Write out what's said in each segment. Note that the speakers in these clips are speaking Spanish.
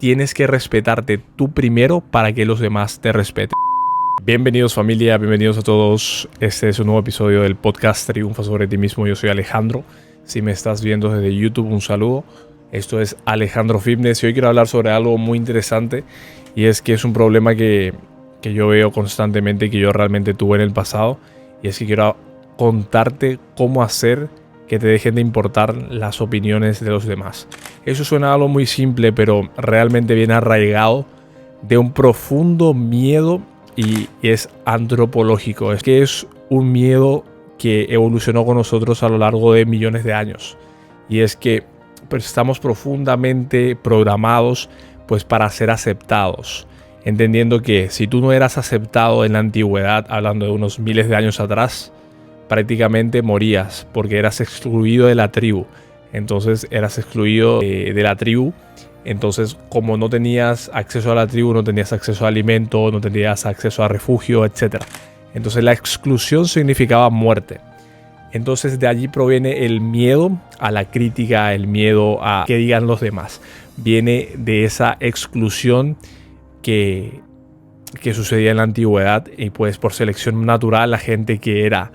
tienes que respetarte tú primero para que los demás te respeten. Bienvenidos familia, bienvenidos a todos. Este es un nuevo episodio del podcast Triunfa sobre ti mismo. Yo soy Alejandro. Si me estás viendo desde YouTube, un saludo. Esto es Alejandro Fitness y hoy quiero hablar sobre algo muy interesante, y es que es un problema que yo veo constantemente y que yo realmente tuve en el pasado, y es que quiero contarte cómo hacer que te dejen de importar las opiniones de los demás. Eso suena a algo muy simple, pero realmente viene arraigado de un profundo miedo y es antropológico. Es que es un miedo que evolucionó con nosotros a lo largo de millones de años, y es que pues estamos profundamente programados pues para ser aceptados, entendiendo que si tú no eras aceptado en la antigüedad, hablando de unos miles de años atrás, prácticamente morías porque eras excluido de la tribu. Entonces eras excluido de la tribu. Entonces, como no tenías acceso a la tribu, no tenías acceso a alimento, no tenías acceso a refugio, etc. Entonces la exclusión significaba muerte. Entonces de allí proviene el miedo a la crítica, el miedo a que digan los demás. Viene de esa exclusión que sucedía en la antigüedad, y pues por selección natural la gente que era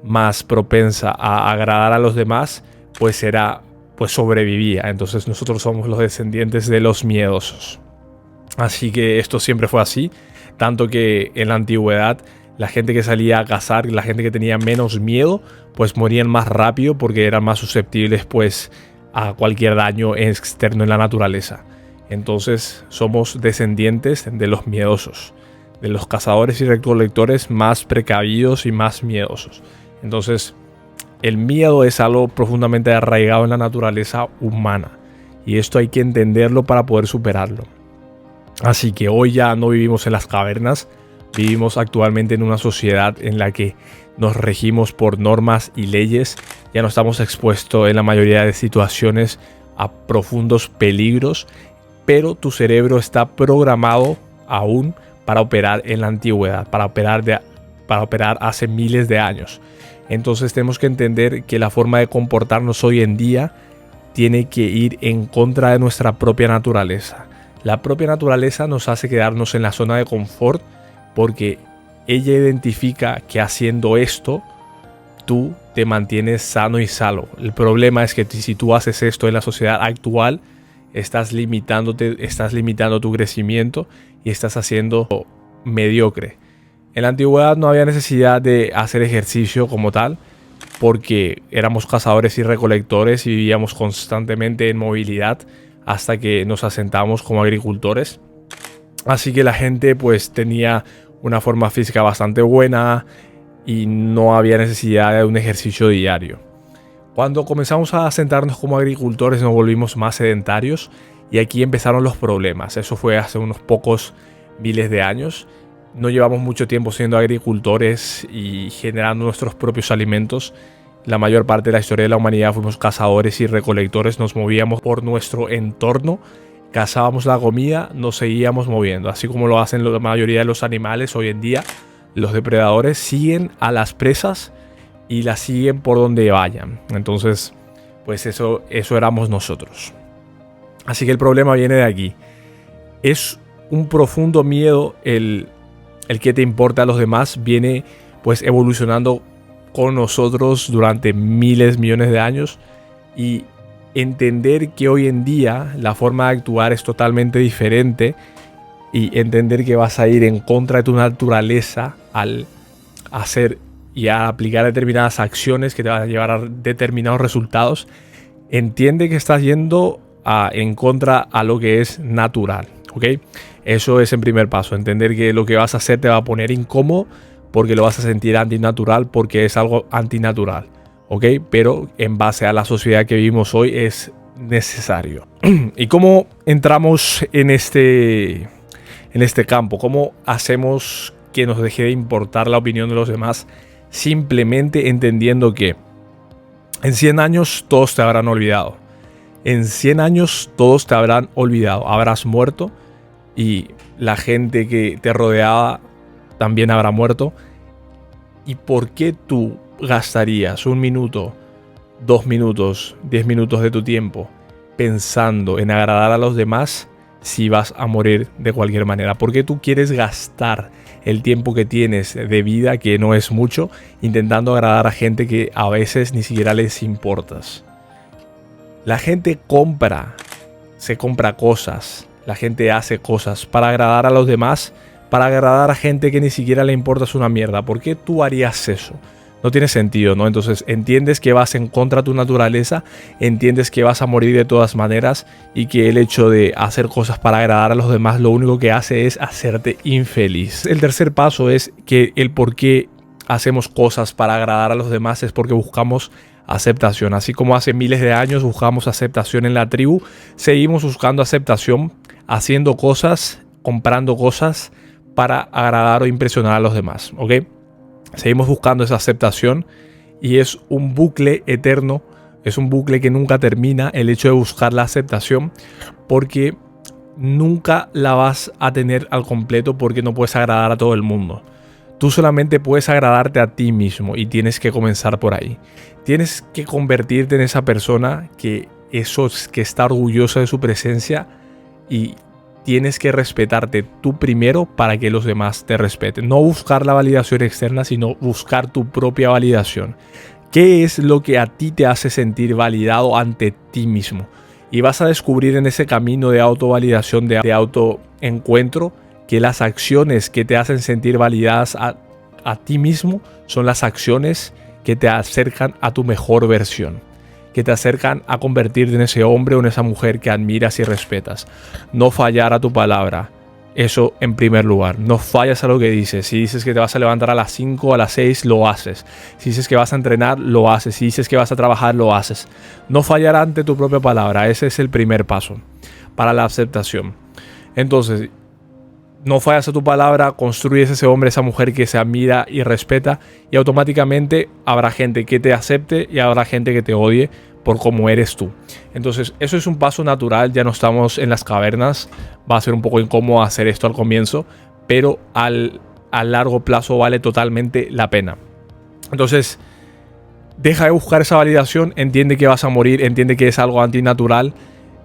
más propensa a agradar a los demás pues sobrevivía. Entonces nosotros somos los descendientes de los miedosos. Así que esto siempre fue así, tanto que en la antigüedad la gente que salía a cazar, la gente que tenía menos miedo, pues morían más rápido porque eran más susceptibles pues a cualquier daño externo en la naturaleza. Entonces somos descendientes de los miedosos, de los cazadores y recolectores más precavidos y más miedosos. Entonces el miedo es algo profundamente arraigado en la naturaleza humana, y esto hay que entenderlo para poder superarlo. Así que hoy ya no vivimos en las cavernas. Vivimos actualmente en una sociedad en la que nos regimos por normas y leyes. Ya no estamos expuestos en la mayoría de situaciones a profundos peligros, pero tu cerebro está programado aún para operar en la antigüedad, para operar hace miles de años. Entonces tenemos que entender que la forma de comportarnos hoy en día tiene que ir en contra de nuestra propia naturaleza. La propia naturaleza nos hace quedarnos en la zona de confort, porque ella identifica que haciendo esto tú te mantienes sano y salvo. El problema es que si tú haces esto en la sociedad actual, estás limitando tu crecimiento y estás haciendo mediocre. En la antigüedad no había necesidad de hacer ejercicio como tal, porque éramos cazadores y recolectores y vivíamos constantemente en movilidad hasta que nos asentamos como agricultores. Así que la gente pues tenía una forma física bastante buena y no había necesidad de un ejercicio diario. Cuando comenzamos a sentarnos como agricultores nos volvimos más sedentarios, y aquí empezaron los problemas. Eso fue hace unos pocos miles de años. No llevamos mucho tiempo siendo agricultores y generando nuestros propios alimentos. La mayor parte de la historia de la humanidad fuimos cazadores y recolectores. Nos movíamos por nuestro entorno, cazábamos la comida, nos seguíamos moviendo, así como lo hacen la mayoría de los animales hoy en día. Los depredadores siguen a las presas y las siguen por donde vayan. Entonces, pues eso éramos nosotros. Así que el problema viene de aquí. Es un profundo miedo el que te importa a los demás. Viene pues evolucionando con nosotros durante miles, millones de años, y entender que hoy en día la forma de actuar es totalmente diferente, y entender que vas a ir en contra de tu naturaleza al hacer y a aplicar determinadas acciones que te van a llevar a determinados resultados. Entiende que estás yendo en contra a lo que es natural, ¿ok? Eso es el primer paso, entender que lo que vas a hacer te va a poner incómodo porque lo vas a sentir antinatural, porque es algo antinatural. ¿Ok? Pero en base a la sociedad que vivimos hoy es necesario. ¿Y cómo entramos en este campo? ¿Cómo hacemos que nos deje de importar la opinión de los demás? Simplemente entendiendo que en 100 años todos te habrán olvidado. En 100 años todos te habrán olvidado. Habrás muerto y la gente que te rodeaba también habrá muerto. ¿Y por qué tú gastarías 1 minuto, 2 minutos, 10 minutos de tu tiempo pensando en agradar a los demás si vas a morir de cualquier manera? ¿Por qué tú quieres gastar el tiempo que tienes de vida, que no es mucho, intentando agradar a gente que a veces ni siquiera les importas? La gente se compra cosas, la gente hace cosas para agradar a los demás, para agradar a gente que ni siquiera le importas una mierda. ¿Por qué tú harías eso? No tiene sentido, ¿no? Entonces entiendes que vas en contra de tu naturaleza, entiendes que vas a morir de todas maneras y que el hecho de hacer cosas para agradar a los demás lo único que hace es hacerte infeliz. El tercer paso es que el por qué hacemos cosas para agradar a los demás es porque buscamos aceptación. Así como hace miles de años buscamos aceptación en la tribu, seguimos buscando aceptación haciendo cosas, comprando cosas para agradar o impresionar a los demás, ¿ok? Seguimos buscando esa aceptación y es un bucle eterno, es un bucle que nunca termina, el hecho de buscar la aceptación, porque nunca la vas a tener al completo porque no puedes agradar a todo el mundo. Tú solamente puedes agradarte a ti mismo y tienes que comenzar por ahí. Tienes que convertirte en esa persona que está orgullosa de su presencia y tienes que respetarte tú primero para que los demás te respeten. No buscar la validación externa, sino buscar tu propia validación. ¿Qué es lo que a ti te hace sentir validado ante ti mismo? Y vas a descubrir en ese camino de autovalidación, de autoencuentro, que las acciones que te hacen sentir validadas a ti mismo son las acciones que te acercan a tu mejor versión, que te acercan a convertirte en ese hombre o en esa mujer que admiras y respetas. No fallar a tu palabra, eso en primer lugar. No fallas a lo que dices. Si dices que te vas a levantar a las 5, a las 6, lo haces. Si dices que vas a entrenar, lo haces. Si dices que vas a trabajar, lo haces. No fallar ante tu propia palabra, ese es el primer paso para la aceptación. Entonces, no fallas a tu palabra, construyes ese hombre, esa mujer que se admira y respeta, y automáticamente habrá gente que te acepte y habrá gente que te odie por cómo eres tú. Entonces eso es un paso natural, ya no estamos en las cavernas, va a ser un poco incómodo hacer esto al comienzo, pero a largo plazo vale totalmente la pena. Entonces deja de buscar esa validación, entiende que vas a morir, entiende que es algo antinatural.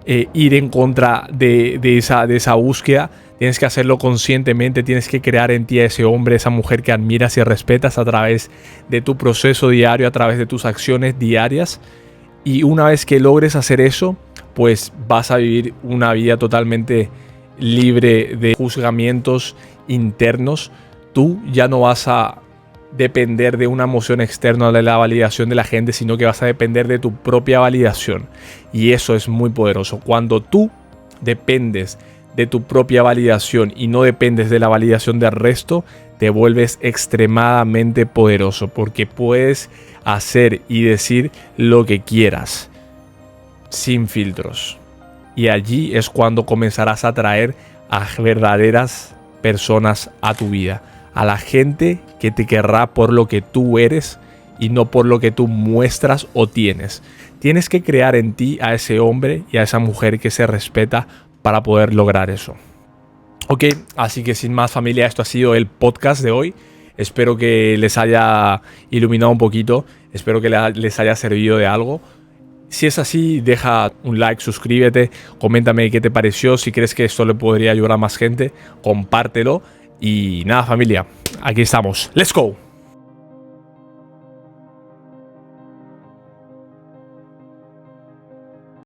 Ir en contra de esa búsqueda. Tienes que hacerlo conscientemente, tienes que crear en ti a ese hombre, esa mujer que admiras y respetas a través de tu proceso diario, a través de tus acciones diarias. Y una vez que logres hacer eso, pues vas a vivir una vida totalmente libre de juzgamientos internos. Tú ya no vas a depender de una emoción externa de la validación de la gente, sino que vas a depender de tu propia validación. Y eso es muy poderoso. Cuando tú dependes de tu propia validación y no dependes de la validación del resto, te vuelves extremadamente poderoso, porque puedes hacer y decir lo que quieras sin filtros. Y allí es cuando comenzarás a atraer a verdaderas personas a tu vida. A la gente que te querrá por lo que tú eres y no por lo que tú muestras o tienes. Tienes que crear en ti a ese hombre y a esa mujer que se respeta para poder lograr eso. Ok, así que sin más, familia, esto ha sido el podcast de hoy. Espero que les haya iluminado un poquito. Espero que les haya servido de algo. Si es así, deja un like, suscríbete, coméntame qué te pareció. Si crees que esto le podría ayudar a más gente, compártelo. Y nada, familia, aquí estamos. ¡Let's go!